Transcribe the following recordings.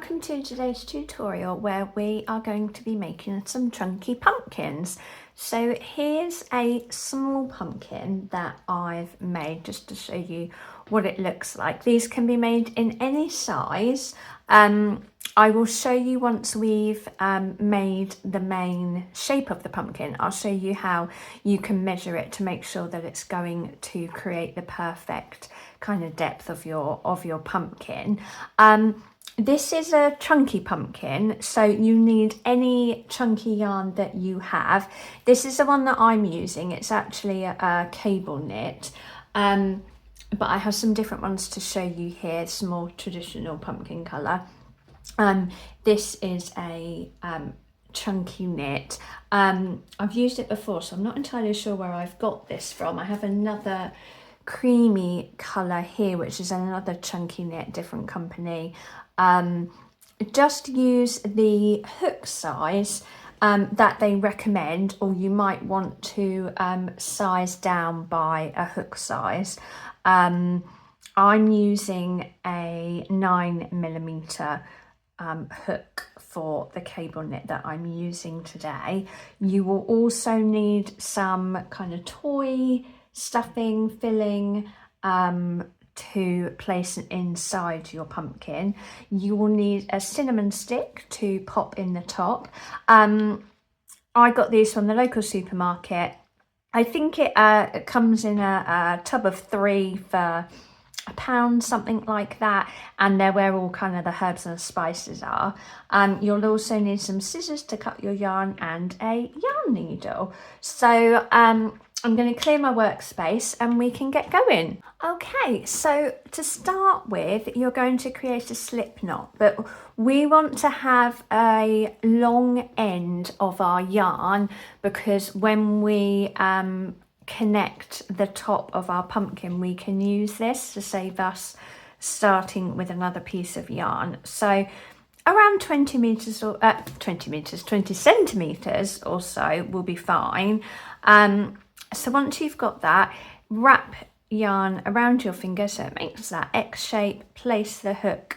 welcome to today's tutorial where we are going to be making some chunky pumpkins. So here's a small pumpkin that I've made just to show you what it looks like. These can be made in any size. I will show you once we've made the main shape of the pumpkin. I'll show you how you can measure it to make sure that it's going to create the perfect kind of depth of your pumpkin. This is a chunky pumpkin, so you need any chunky yarn that you have. This is the one that I'm using. It's actually a cable knit, but I have some different ones to show you here, some more traditional pumpkin colour. This is a chunky knit. I've used it before, so I'm not entirely sure where I've got this from. I have another creamy colour here, which is another chunky knit, different company. Just use the hook size that they recommend, or you might want to size down by a hook size. I'm using a 9mm hook for the cable knit that I'm using today. You will also need some kind of toy stuffing, filling to place inside your pumpkin. You will need a cinnamon stick to pop in the top. I got these from the local supermarket. I think it comes in a tub of 3 for £1, something like that, and they're where all kind of the herbs and spices are. You'll also need some scissors to cut your yarn and a yarn needle. So I'm going to clear my workspace and we can get going. Okay, so to start with, you're going to create a slip knot, but we want to have a long end of our yarn because when we connect the top of our pumpkin, we can use this to save us starting with another piece of yarn. So around 20 centimeters or so will be fine. So once you've got that, wrap yarn around your finger so it makes that X shape. Place the hook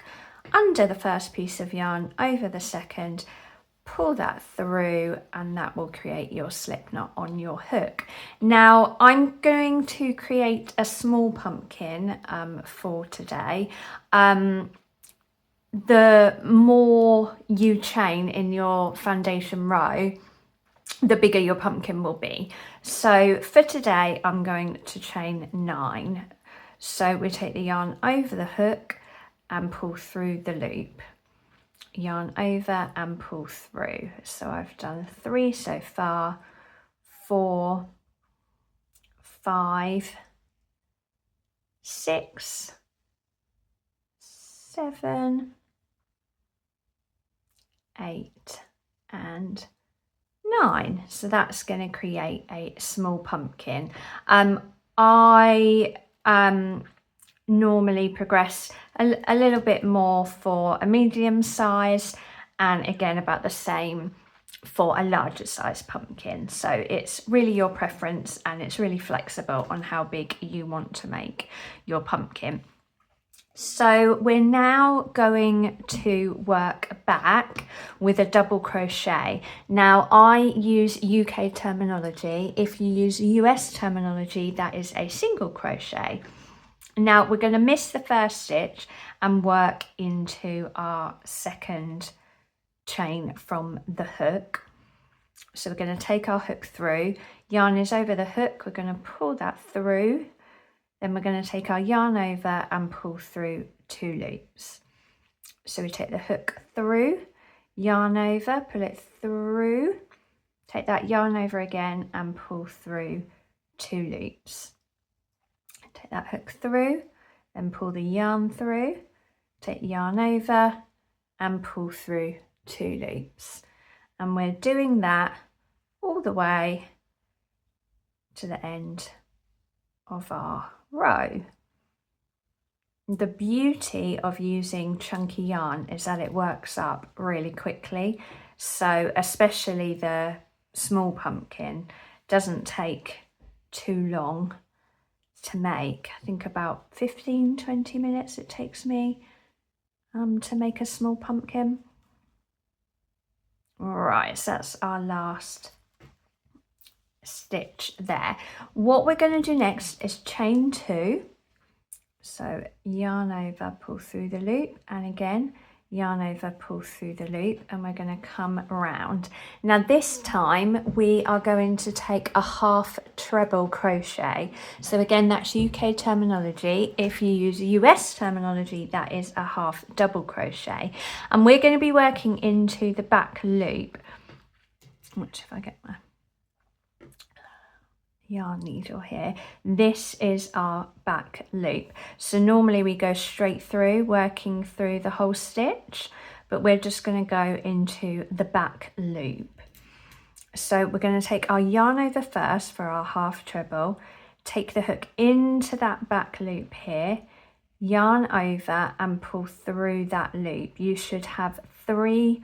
under the first piece of yarn, over the second, pull that through, and that will create your slip knot on your hook. Now I'm going to create a small pumpkin for today. The more you chain in your foundation row, the bigger your pumpkin will be. So for today, I'm going to chain 9. So we take the yarn over the hook and pull through the loop. Yarn over and pull through. So I've done 3 so far, 4, 5, 6, 7, 8, and 9. So that's going to create a small pumpkin. I normally progress a little bit more for a medium size, and again about the same for a larger size pumpkin. So it's really your preference and it's really flexible on how big you want to make your pumpkin. So we're now going to work back with a double crochet. Now I use UK terminology. If you use US terminology, that is a single crochet. Now we're going to miss the first stitch and work into our second chain from the hook. So we're going to take our hook through, yarn is over the hook, we're going to pull that through. Then we're going to take our yarn over and pull through 2 loops. So we take the hook through, yarn over, pull it through, take that yarn over again and pull through 2 loops. Take that hook through, then pull the yarn through, take the yarn over and pull through 2 loops. And we're doing that all the way to the end of our row. The beauty of using chunky yarn is that it works up really quickly. So especially the small pumpkin doesn't take too long to make. I think about 15-20 minutes it takes me to make a small pumpkin. Right, so that's our last stitch there. What we're going to do next is chain 2. So yarn over, pull through the loop, and again yarn over, pull through the loop, and we're going to come around. Now this time we are going to take a half treble crochet. So again, that's UK terminology. If you use US terminology, that is a half double crochet, and we're going to be working into the back loop, which if I get my yarn needle here, this is our back loop. So normally we go straight through, working through the whole stitch, but we're just going to go into the back loop. So we're going to take our yarn over first for our half treble, take the hook into that back loop here, yarn over and pull through that loop. You should have 3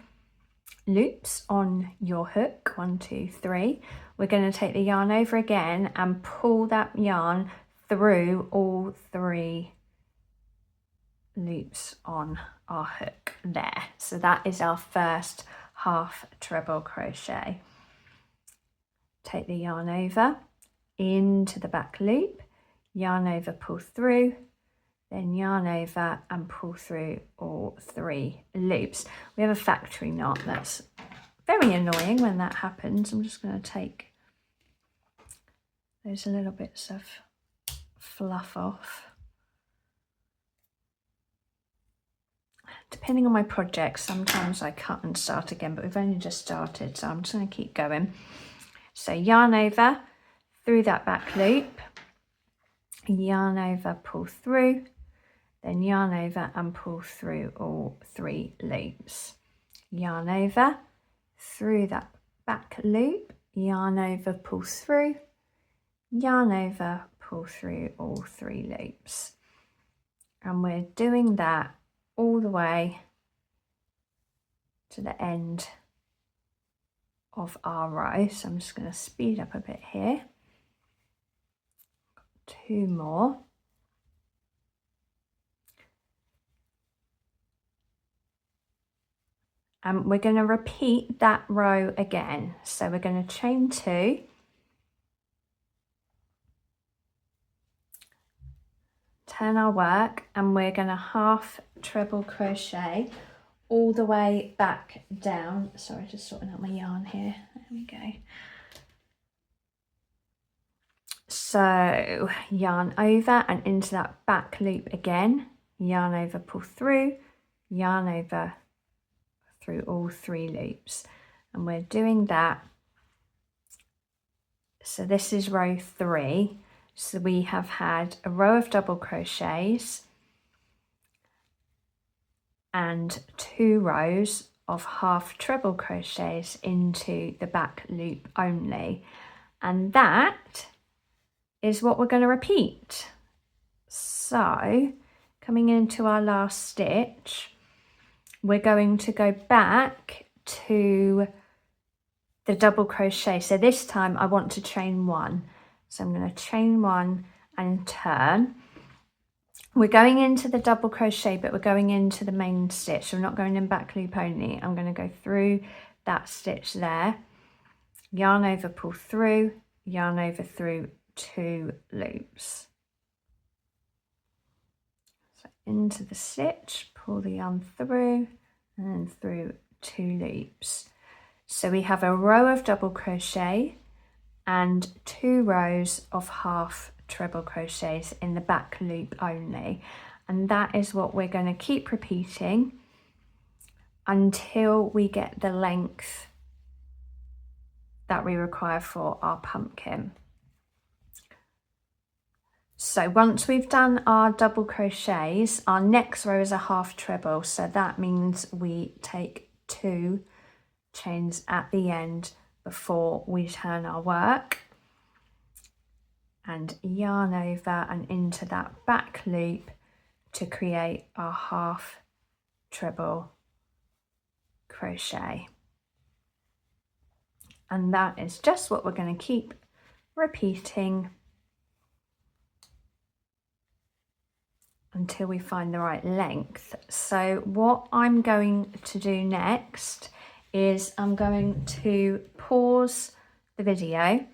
loops on your hook, 1, 2, 3. We're going to take the yarn over again and pull that yarn through all 3 loops on our hook there. So that is our first half treble crochet. Take the yarn over into the back loop, yarn over, pull through, then yarn over and pull through all 3 loops. We have a factory knot. That's very annoying when that happens. I'm just going to take those little bits of fluff off. Depending on my project, sometimes I cut and start again, but we've only just started, so I'm just going to keep going. So yarn over through that back loop, yarn over, pull through, then yarn over and pull through all 3 loops. Yarn over through that back loop, yarn over, pull through, yarn over, pull through all 3 loops. And we're doing that all the way to the end of our row. So I'm just going to speed up a bit here. 2 more. And we're going to repeat that row again. So we're going to chain 2, turn our work, and we're going to half treble crochet all the way back down. Sorry, just sorting out my yarn here. There we go. So yarn over and into that back loop again, yarn over, pull through, yarn over through all 3 loops, and we're doing that. So this is row 3. So we have had a row of double crochets and 2 rows of half treble crochets into the back loop only, and that is what we're going to repeat. So coming into our last stitch, we're going to go back to the double crochet. So this time I want to chain 1. So I'm going to chain 1 and turn. We're going into the double crochet, but we're going into the main stitch. So we're not going in back loop only. I'm going to go through that stitch there, yarn over, pull through, yarn over through 2 loops. So into the stitch, pull the yarn through, and then through 2 loops. So we have a row of double crochet and 2 rows of half treble crochets in the back loop only, and that is what we're going to keep repeating until we get the length that we require for our pumpkin. So once we've done our double crochets, our next row is a half treble, so that means we take 2 chains at the end before we turn our work, and yarn over and into that back loop to create our half treble crochet. And that is just what we're going to keep repeating until we find the right length. So what I'm going to do next is I'm going to pause the video.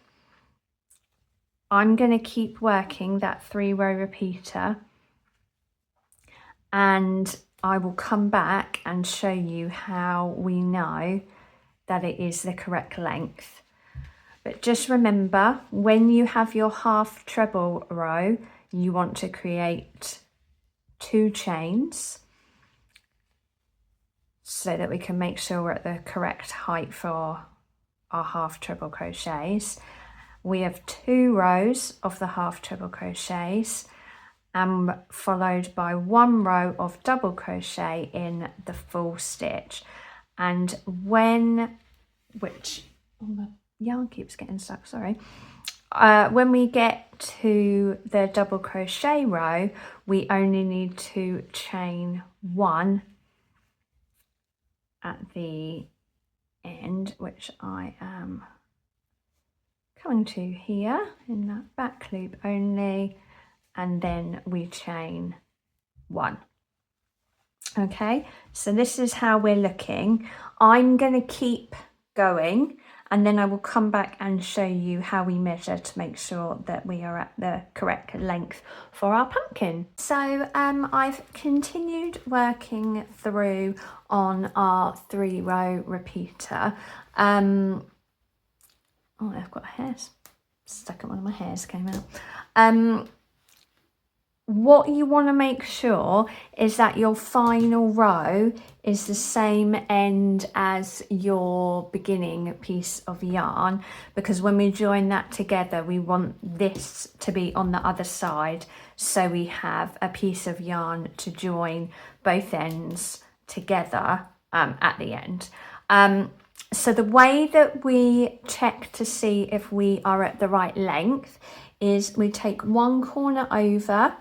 I'm going to keep working that 3-row repeater, and I will come back and show you how we know that it is the correct length. But just remember, when you have your half treble row, you want to create 2 chains so that we can make sure we're at the correct height for our half treble crochets. We have 2 rows of the half treble crochets, followed by 1 row of double crochet in the full stitch. And when my yarn keeps getting stuck, sorry. When we get to the double crochet row, we only need to chain 1 at the end, which I am coming to here in that back loop only, and then we chain 1. Okay, so this is how we're looking. I'm going to keep going, and then I will come back and show you how we measure to make sure that we are at the correct length for our pumpkin. So I've continued working through on our 3-row repeater. Oh, I've got hairs stuck in, one of my hairs came out. What you want to make sure is that your final row is the same end as your beginning piece of yarn, because when we join that together, we want this to be on the other side, so we have a piece of yarn to join both ends together at the end. So the way that we check to see if we are at the right length is we take 1 corner over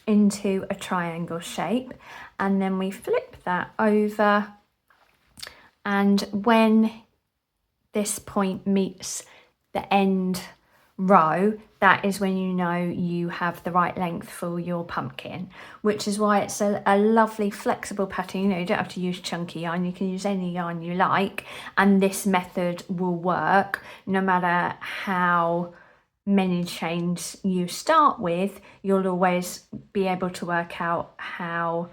into a triangle shape, and then we flip that over, and when this point meets the end row, that is when you know you have the right length for your pumpkin, which is why it's a lovely flexible pattern. You know, you don't have to use chunky yarn, you can use any yarn you like, and this method will work no matter how many chains you start with. You'll always be able to work out how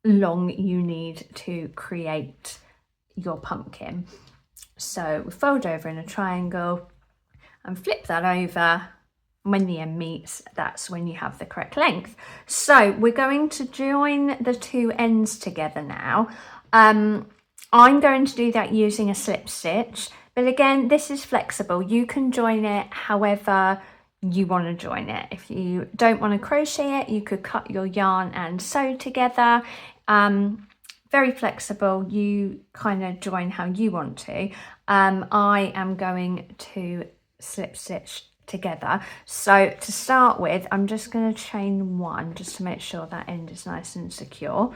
long you need to create your pumpkin. So we fold over in a triangle and flip that over. When the end meets, that's when you have the correct length. So we're going to join the 2 ends together now. I'm going to do that using a slip stitch, but again, this is flexible. You can join it however you want to join it. If you don't want to crochet it, you could cut your yarn and sew together. Very flexible. You kind of join how you want to. I am going to slip stitch together. So to start with, I'm just going to chain 1 just to make sure that end is nice and secure.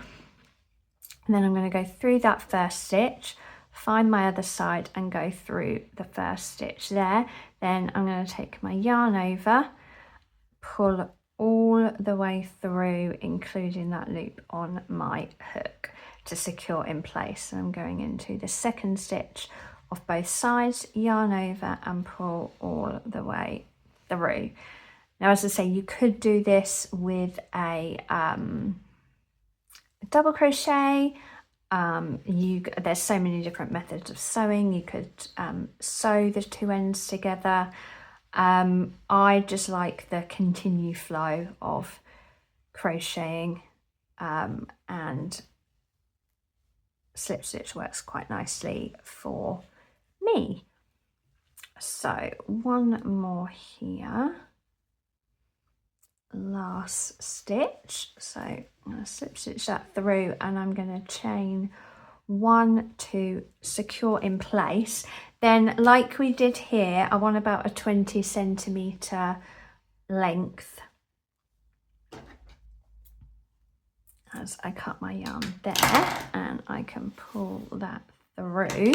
And then I'm going to go through that first stitch, find my other side and go through the first stitch there. Then I'm going to take my yarn over, pull all the way through, including that loop on my hook to secure in place. And I'm going into the second stitch of both sides, yarn over and pull all the way through. Now, as I say, you could do this with a double crochet. There's so many different methods of sewing. You could sew the 2 ends together. I just like the continue flow of crocheting, and slip stitch works quite nicely for me. So 1 more here, last stitch. So I'm going to slip stitch that through, and I'm going to chain 1 to secure in place. Then, like we did here, I want about a 20 centimeter length as I cut my yarn there, and I can pull that through.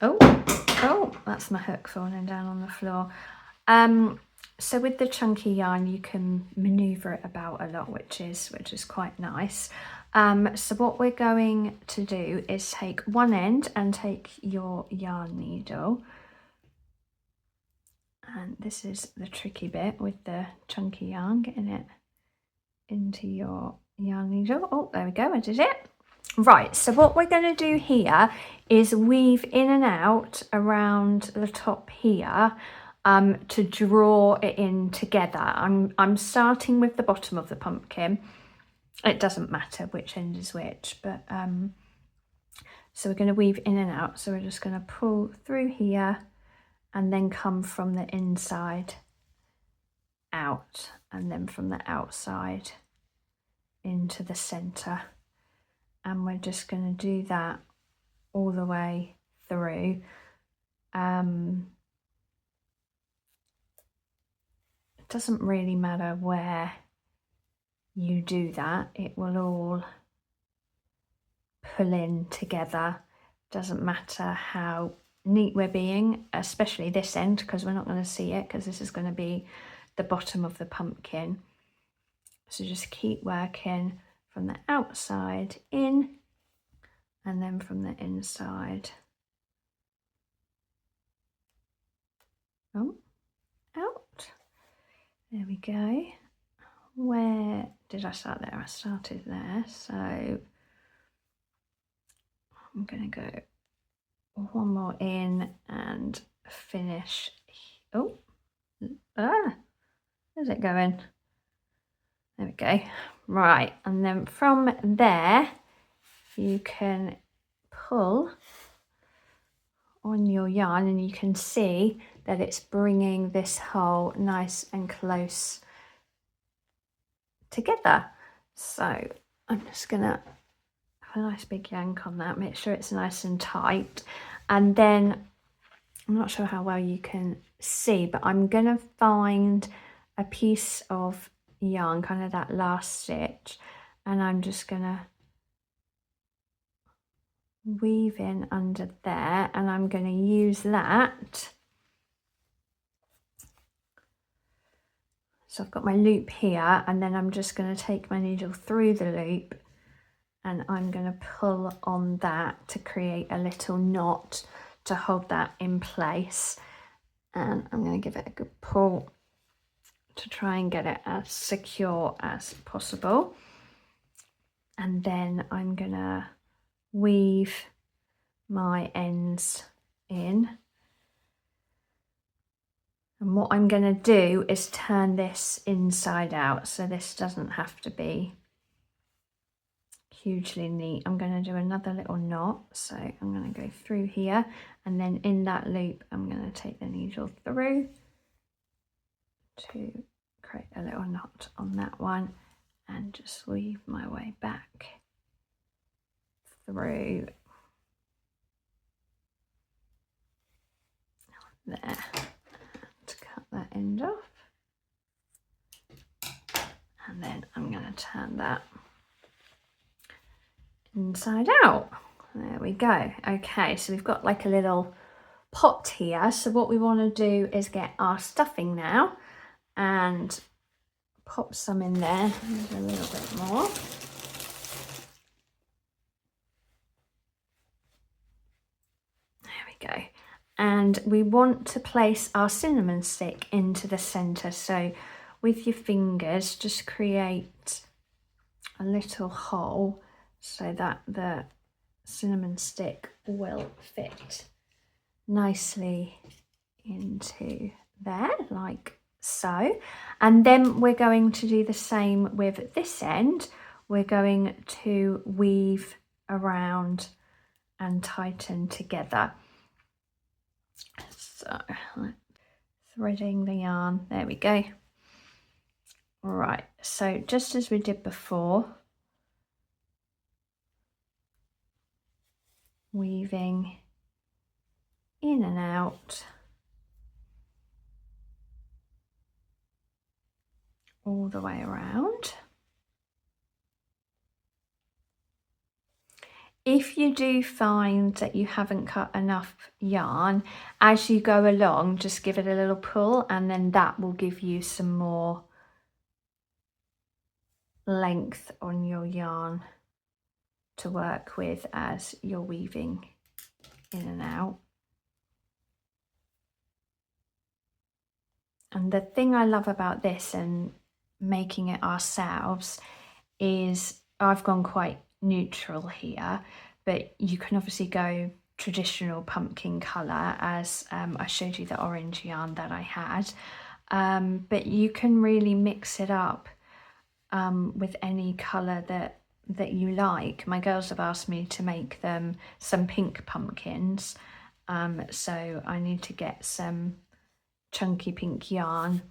Oh, that's my hook falling down on the floor. So with the chunky yarn, you can maneuver it about a lot, which is quite nice. So what we're going to do is take one end and take your yarn needle. And this is the tricky bit with the chunky yarn, getting it into your yarn needle. Oh, there we go, I did it. Right, so what we're going to do here is weave in and out around the top here to draw it in together. I'm starting with the bottom of the pumpkin. It doesn't matter which end is which, but so we're going to weave in and out. So we're just going to pull through here and then come from the inside out, and then from the outside into the center. And we're just going to do that all the way through. It doesn't really matter where you do that, it will all pull in together. Doesn't matter how neat we're being, especially this end, because we're not going to see it, because this is going to be the bottom of the pumpkin. So just keep working from the outside in, and then from the inside out. There we go. Where did I start? There, I started there. So I'm going to go one more in and finish. Oh, where's it going? There we go. Right, and then from there you can pull on your yarn and you can see that it's bringing this hole nice and close together. So I'm just gonna have a nice big yank on that, make sure it's nice and tight, and then I'm not sure how well you can see, but I'm gonna find a piece of yarn, kind of that last stitch, and I'm just gonna weave in under there, and I'm going to use that. So I've got my loop here, and then I'm just going to take my needle through the loop and I'm going to pull on that to create a little knot to hold that in place. And I'm going to give it a good pull to try and get it as secure as possible. And then I'm going to weave my ends in. And what I'm going to do is turn this inside out, so this doesn't have to be hugely neat. I'm going to do another little knot, so I'm going to go through here, and then in that loop I'm going to take the needle through to create a little knot on that one, and just weave my way back through there to cut that end off. And then I'm going to turn that inside out. There we go. Okay, so we've got like a little pot here. So what we want to do is get our stuffing now and pop some in there. There's a little bit more. There we go. And we want to place our cinnamon stick into the center. So with your fingers, just create a little hole so that the cinnamon stick will fit nicely into there, like so. And then we're going to do the same with this end. We're going to weave around and tighten together. So threading the yarn, there we go. Right, so just as we did before, weaving in and out all the way around. if you do find that you haven't cut enough yarn, as you go along, just give it a little pull, and then that will give you some more length on your yarn to work with as you're weaving in and out. And the thing I love about this and making it ourselves is I've gone quite neutral here, but you can obviously go traditional pumpkin colour, as I showed you the orange yarn that I had, but you can really mix it up with any colour that you like. My girls have asked me to make them some pink pumpkins, so I need to get some chunky pink yarn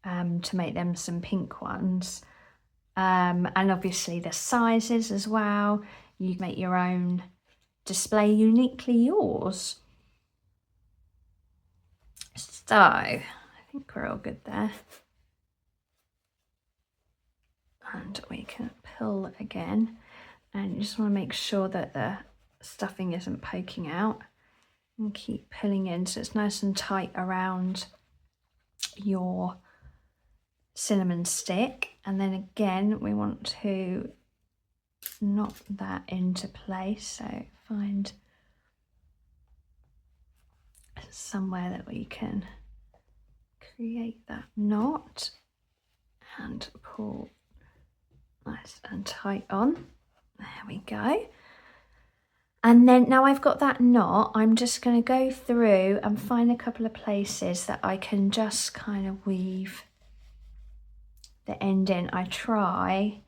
to make them some pink ones, and obviously the sizes as well. You make your own display uniquely yours. So I think we're all good there, and we can pull again, and you just want to make sure that the stuffing isn't poking out, and keep pulling in so it's nice and tight around your cinnamon stick. And then again we want to knot that into place, so find somewhere that we can create that knot and pull nice and tight on. There we go. And then now I've got that knot, I'm just going to go through and find a couple of places that I can just kind of weave the end in. I try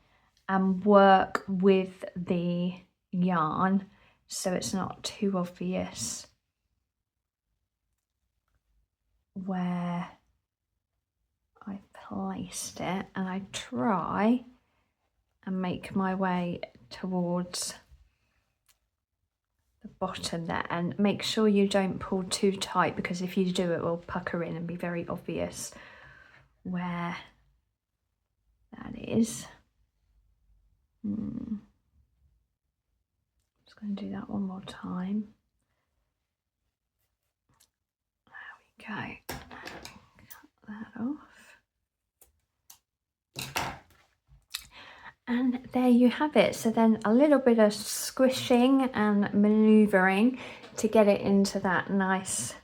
and work with the yarn so it's not too obvious where I placed it, and I try and make my way towards the bottom there, and make sure you don't pull too tight, because if you do it will pucker in and be very obvious where that is. Just going to do that one more time. There we go. Cut that off. And there you have it. So then a little bit of squishing and manoeuvring to get it into that nice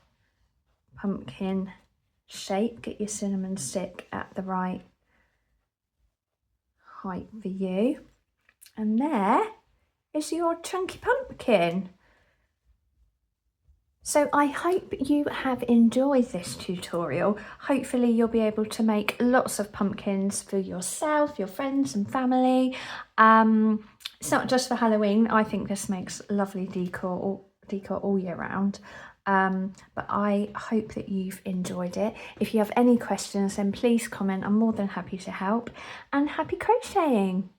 pumpkin shape. Get your cinnamon stick at the right height for you, and there is your chunky pumpkin. So I hope you have enjoyed this tutorial. Hopefully you'll be able to make lots of pumpkins for yourself, your friends and family. It's not just for Halloween. I think this makes lovely decor all year round. But I hope that you've enjoyed it. If you have any questions, then please comment. I'm more than happy to help, and happy crocheting.